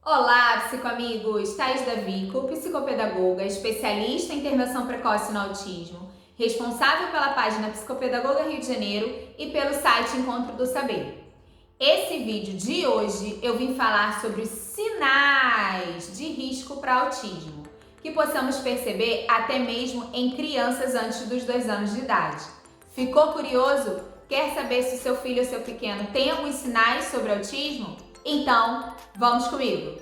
Olá, psicoamigos! Thais Davico, psicopedagoga, especialista em intervenção precoce no autismo, responsável pela página Psicopedagoga Rio de Janeiro e pelo site Encontro do Saber. Esse vídeo de hoje eu vim falar sobre os sinais de risco para autismo, que possamos perceber até mesmo em crianças antes dos 2 anos de idade. Ficou curioso? Quer saber se o seu filho ou seu pequeno tem alguns sinais sobre autismo? Então, vamos comigo!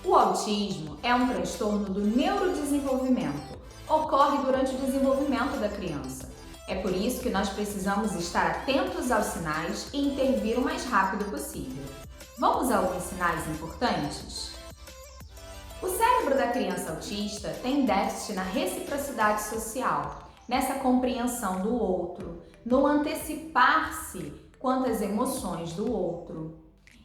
O autismo é um transtorno do neurodesenvolvimento. Ocorre durante o desenvolvimento da criança. É por isso que nós precisamos estar atentos aos sinais e intervir o mais rápido possível. Vamos a alguns sinais importantes? O cérebro da criança autista tem déficit na reciprocidade social, nessa compreensão do outro, no antecipar-se quanto às emoções do outro.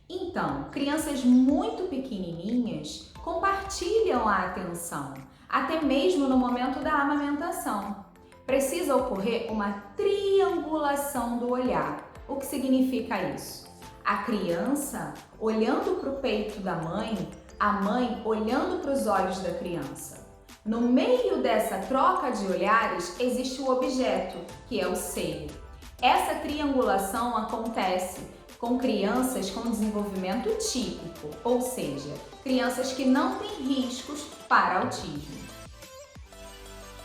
Então, crianças muito pequenininhas compartilham a atenção, até mesmo no momento da amamentação. Precisa ocorrer uma triangulação do olhar. O que significa isso? A criança olhando para o peito da mãe, a mãe olhando para os olhos da criança. No meio dessa troca de olhares existe o objeto, que é o seio. Essa triangulação acontece com crianças com desenvolvimento típico, ou seja, crianças que não têm riscos para autismo.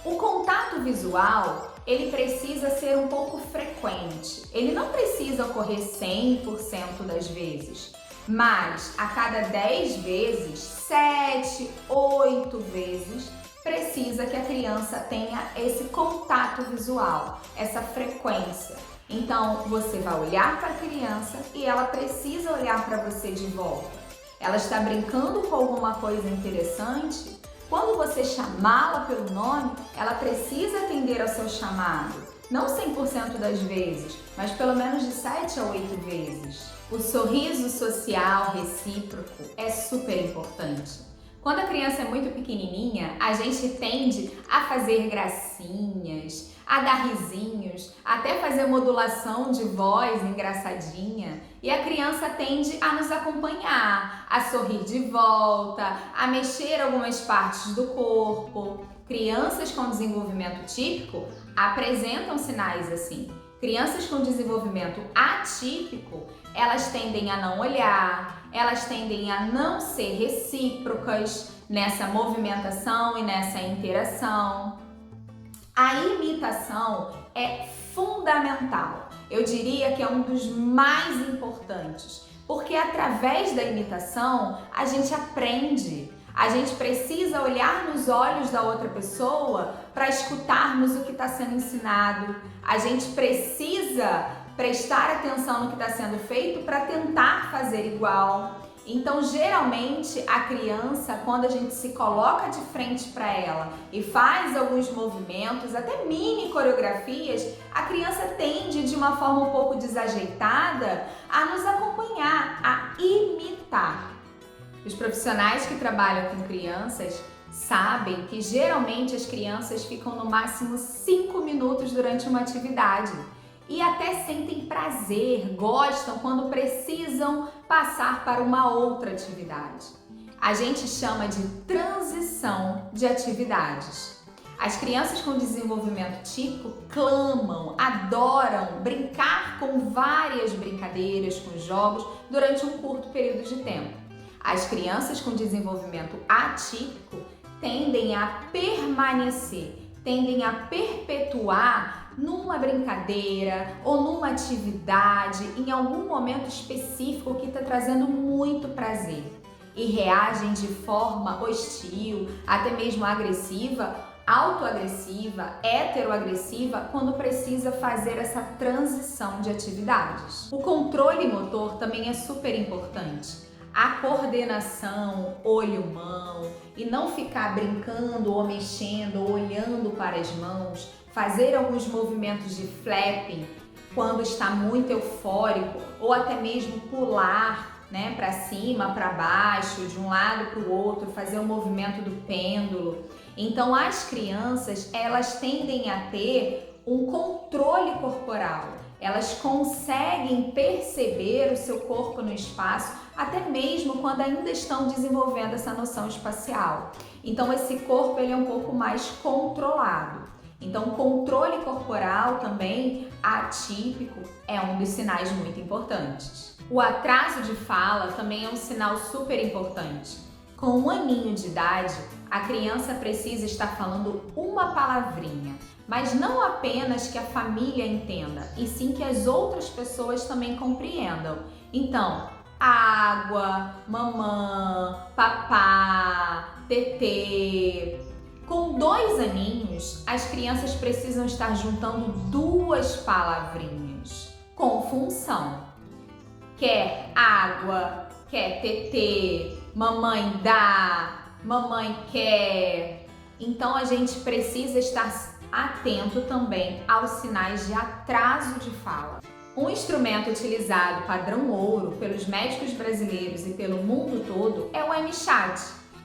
O contato visual, ele precisa ser um pouco frequente. Ele não precisa ocorrer 100% das vezes, mas a cada 10 vezes, 7, 8 vezes, precisa que a criança tenha esse contato visual, essa frequência. Então, você vai olhar para a criança e ela precisa olhar para você de volta. Ela está brincando com alguma coisa interessante? Quando você chamá-la pelo nome, ela precisa atender ao seu chamado. Não 100% das vezes, mas pelo menos de 7 a 8 vezes. O sorriso social recíproco é super importante. Quando a criança é muito pequenininha, a gente tende a fazer gracinhas, a dar risinhos, até fazer modulação de voz engraçadinha. E a criança tende a nos acompanhar, a sorrir de volta, a mexer algumas partes do corpo. Crianças com desenvolvimento típico apresentam sinais assim. Crianças com desenvolvimento atípico, elas tendem a não olhar, elas tendem a não ser recíprocas nessa movimentação e nessa interação. A imitação é fundamental. Eu diria que é um dos mais importantes, porque através da imitação a gente aprende. A gente precisa olhar nos olhos da outra pessoa para escutarmos o que está sendo ensinado. A gente precisa prestar atenção no que está sendo feito para tentar fazer igual. Então, geralmente, a criança, quando a gente se coloca de frente para ela e faz alguns movimentos, até mini coreografias, a criança tende, de uma forma um pouco desajeitada, a nos acompanhar, a imitar. Os profissionais que trabalham com crianças sabem que geralmente as crianças ficam no máximo 5 minutos durante uma atividade e até sentem prazer, gostam quando precisam passar para uma outra atividade. A gente chama de transição de atividades. As crianças com desenvolvimento típico clamam, adoram brincar com várias brincadeiras, com jogos durante um curto período de tempo. As crianças com desenvolvimento atípico tendem a permanecer, tendem a perpetuar numa brincadeira ou numa atividade, em algum momento específico que está trazendo muito prazer e reagem de forma hostil, até mesmo agressiva, autoagressiva, heteroagressiva, quando precisa fazer essa transição de atividades. O controle motor também é super importante. A coordenação olho-mão e não ficar brincando ou mexendo ou olhando para as mãos, fazer alguns movimentos de flapping quando está muito eufórico ou até mesmo pular né, para cima, para baixo, de um lado para o outro, fazer o movimento do pêndulo. Então as crianças, elas tendem a ter um controle corporal. Elas conseguem perceber o seu corpo no espaço, até mesmo quando ainda estão desenvolvendo essa noção espacial. Então esse corpo ele é um pouco mais controlado. Então o controle corporal também atípico é um dos sinais muito importantes. O atraso de fala também é um sinal super importante. Com 1 aninho de idade, a criança precisa estar falando uma palavrinha, mas não apenas que a família entenda, e sim que as outras pessoas também compreendam. Então, água, mamã, papá, tetê. Com 2 aninhos, as crianças precisam estar juntando 2 palavrinhas com função. Quer água, quer tetê, mamãe dá, mamãe quer. Então a gente precisa estar atento também aos sinais de atraso de fala. Um instrumento utilizado padrão ouro pelos médicos brasileiros e pelo mundo todo é o MChat.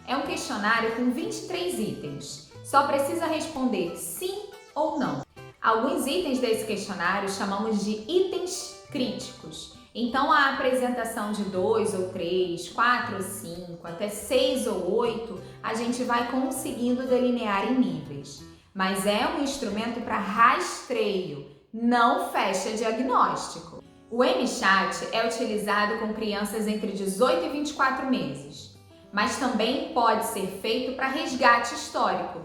É um questionário com 23 itens. Só precisa responder sim ou não. Alguns itens desse questionário chamamos de itens críticos. Então a apresentação de 2 ou 3, 4 ou 5, até 6 ou 8, a gente vai conseguindo delinear em níveis. Mas é um instrumento para rastreio, não fecha diagnóstico. O MChat é utilizado com crianças entre 18 e 24 meses, mas também pode ser feito para resgate histórico.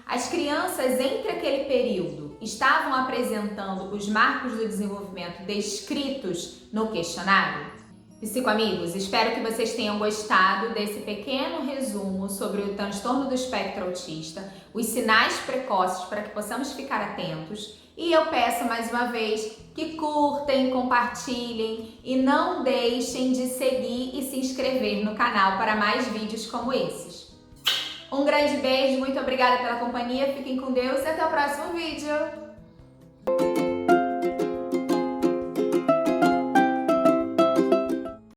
As crianças entre aquele período estavam apresentando os marcos do desenvolvimento descritos no questionário? Psicoamigos, espero que vocês tenham gostado desse pequeno resumo sobre o transtorno do espectro autista, os sinais precoces para que possamos ficar atentos. E eu peço mais uma vez que curtem, compartilhem e não deixem de seguir e se inscrever no canal para mais vídeos como esses. Um grande beijo, muito obrigada pela companhia, fiquem com Deus e até o próximo vídeo!